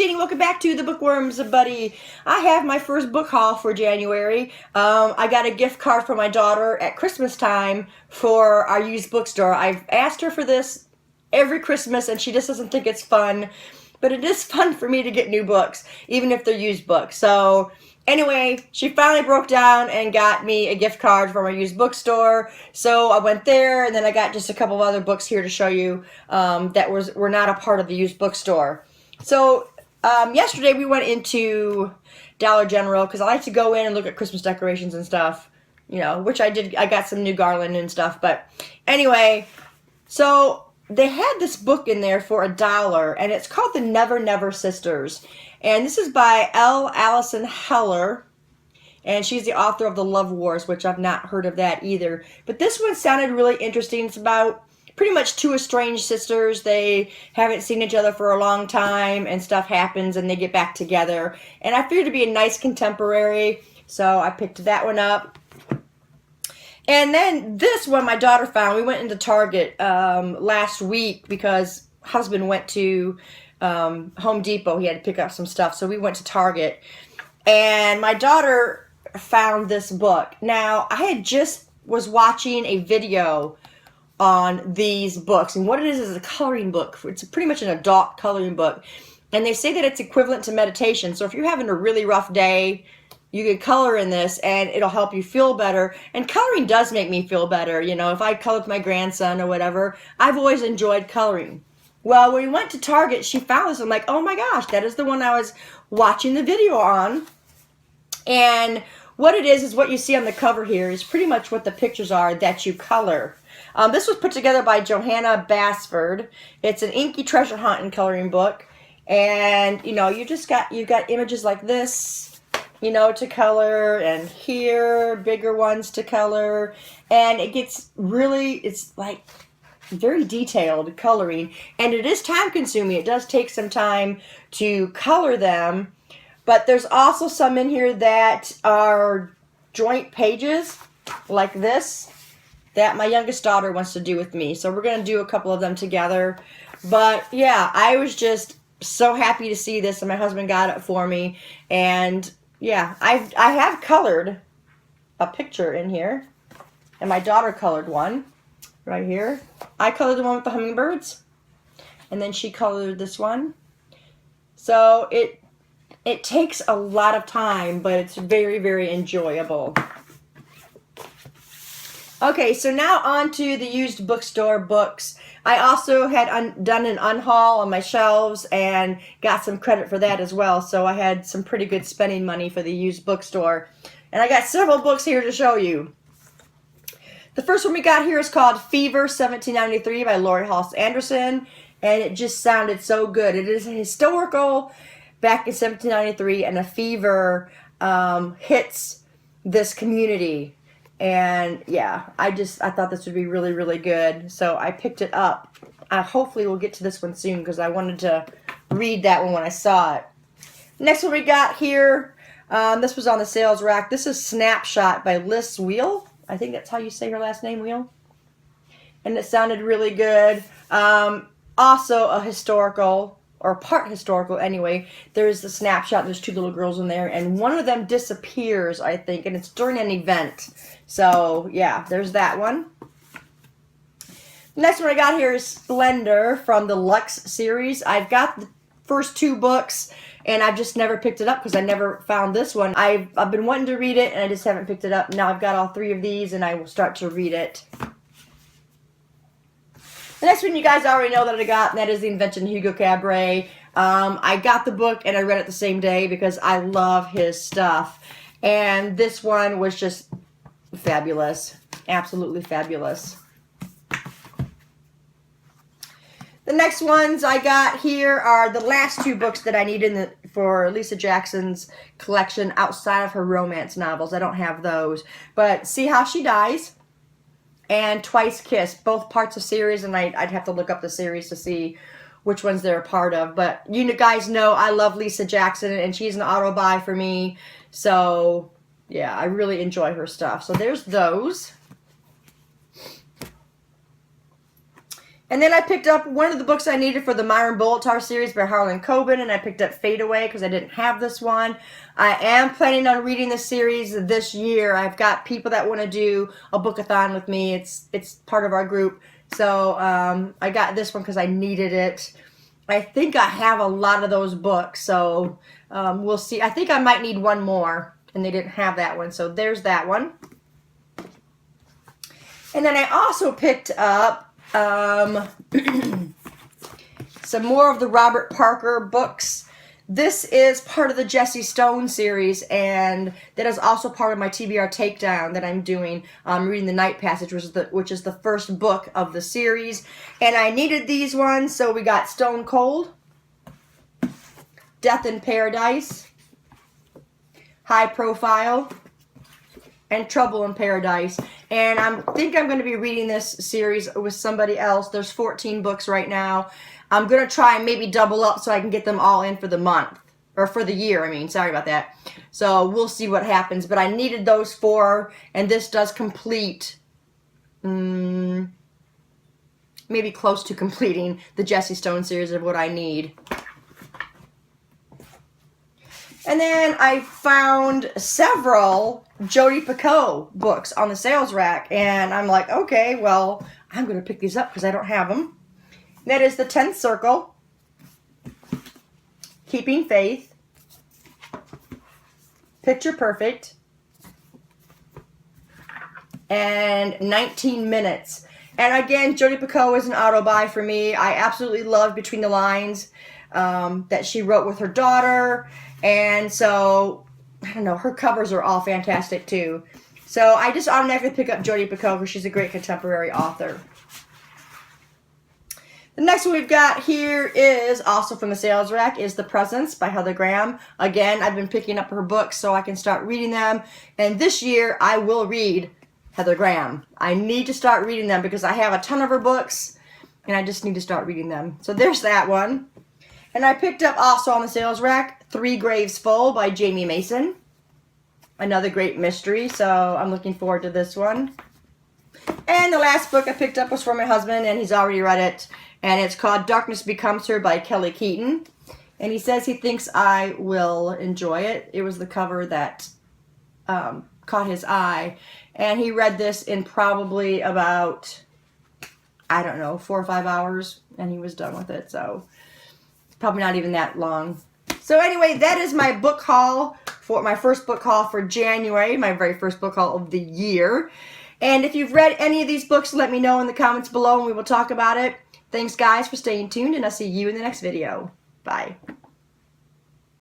Jeannie. Welcome back to the Bookworms, buddy. I have my first book haul for January. I got a gift card for my daughter at Christmas time for our used bookstore. I've asked her for this every Christmas and she just doesn't think it's fun. But it is fun for me to get new books, even if they're used books. So anyway, she finally broke down and got me a gift card from our used bookstore. So I went there, and then I got just a couple of other books here to show you that were not a part of the used bookstore. So yesterday we went into Dollar General because I like to go in and look at Christmas decorations and stuff, you know, which I did. I got some new garland and stuff. But anyway, so they had this book in there for $1, and it's called the Nevernever Sisters. And this is by Alison Heller, and she's the author of The Love Wars, which I've not heard of that either. But this one sounded really interesting. It's about pretty much two estranged sisters. They haven't seen each other for a long time, and stuff happens, and they get back together. And I figured it'd be a nice contemporary, so I picked that one up. And then this one my daughter found. We went into Target last week because husband went to Home Depot. He had to pick up some stuff, so we went to Target. And my daughter found this book. Now, I had just was watching a video on these books, and what it is a coloring book. It's pretty much an adult coloring book. And they say that it's equivalent to meditation. So if you're having a really rough day, you can color in this and it'll help you feel better. And coloring does make me feel better. You know, if I color with my grandson or whatever, I've always enjoyed coloring. Well, when we went to Target, she found this. I'm like, oh my gosh, that is the one I was watching the video on. And what it is what you see on the cover here is pretty much what the pictures are that you color. This was put together by Johanna Basford. It's an inky treasure hunt and coloring book. And, you know, you've got images like this, you know, to color, and here, bigger ones to color, and it gets really, it's like very detailed coloring, and it is time consuming. It does take some time to color them, but there's also some in here that are joint pages, like this, that my youngest daughter wants to do with me, so we're going to do a couple of them together. But yeah, I was just so happy to see this, and my husband got it for me, and yeah, I have colored a picture in here, and my daughter colored one right here. I colored the one with the hummingbirds, and then she colored this one. So it takes a lot of time, but it's very, very enjoyable. Okay, so now on to the used bookstore books. I also had done an unhaul on my shelves and got some credit for that as well. So I had some pretty good spending money for the used bookstore. And I got several books here to show you. The first one we got here is called Fever 1793 by Laurie Halse Anderson. And it just sounded so good. It is a historical back in 1793, and a fever hits this community. And yeah, I thought this would be really, really good. So I picked it up. I hopefully will get to this one soon because I wanted to read that one when I saw it. Next one we got here, this was on the sales rack. This is Snapshot by Liz Wheel. I think that's how you say her last name, Wheel. And it sounded really good. Also a historical, or part historical anyway. There's the snapshot. There's two little girls in there, and one of them disappears, I think, and it's during an event. So yeah, there's that one. The next one I got here is Slender from the Lux series. I've got the first two books, and I've just never picked it up because I never found this one. I've been wanting to read it, and I just haven't picked it up. Now I've got all three of these, and I will start to read it. The next one you guys already know that I got, and that is the Invention Hugo Cabret. I got the book and I read it the same day because I love his stuff. And this one was just fabulous. Absolutely fabulous. The next ones I got here are the last two books that I need for Lisa Jackson's collection outside of her romance novels. I don't have those. But See How She Dies and Twice Kissed, both parts of series, and I'd have to look up the series to see which ones they're a part of. But you guys know I love Lisa Jackson, and she's an auto buy for me. So yeah, I really enjoy her stuff. So there's those. And then I picked up one of the books I needed for the Myron Bulletar series by Harlan Coben, and I picked up Fade Away because I didn't have this one. I am planning on reading this series this year. I've got people that want to do a bookathon with me. It's part of our group. So I got this one because I needed it. I think I have a lot of those books, so we'll see. I think I might need one more, and they didn't have that one. So there's that one. And then I also picked up some more of the Robert Parker books. This is part of the Jesse Stone series, and that is also part of my TBR Takedown that I'm doing. I'm reading The Night Passage, which is the first book of the series. And I needed these ones, so we got Stone Cold, Death in Paradise, High Profile, and Trouble in Paradise. And I think I'm going to be reading this series with somebody else. There's 14 books right now. I'm going to try and maybe double up so I can get them all in for the month. Or for the year, I mean. Sorry about that. So we'll see what happens. But I needed those 4, and this does complete, maybe close to completing the Jesse Stone series of what I need. And then I found several Jodi Picoult books on the sales rack, and I'm like, okay, well, I'm going to pick these up because I don't have them. That is The 10th Circle, Keeping Faith, Picture Perfect, and 19 Minutes. And again, Jodi Picoult is an auto buy for me. I absolutely love Between the Lines that she wrote with her daughter. And so, I don't know, her covers are all fantastic too. So I just automatically pick up Jodi Picoult because she's a great contemporary author. The next one we've got here is also from the sales rack is The Presence by Heather Graham. Again, I've been picking up her books so I can start reading them. And this year I will read Heather Graham. I need to start reading them because I have a ton of her books and I just need to start reading them. So there's that one. And I picked up also on the sales rack Three Graves Full by Jamie Mason. Another great mystery, so I'm looking forward to this one. And the last book I picked up was for my husband, and he's already read it. And it's called Darkness Becomes Her by Kelly Keaton. And he says he thinks I will enjoy it. It was the cover that caught his eye. And he read this in probably about, I don't know, 4 or 5 hours. And he was done with it, so probably not even that long. So anyway, that is my book haul, for my first book haul for January, my very first book haul of the year. And if you've read any of these books, let me know in the comments below and we will talk about it. Thanks guys for staying tuned, and I'll see you in the next video. Bye.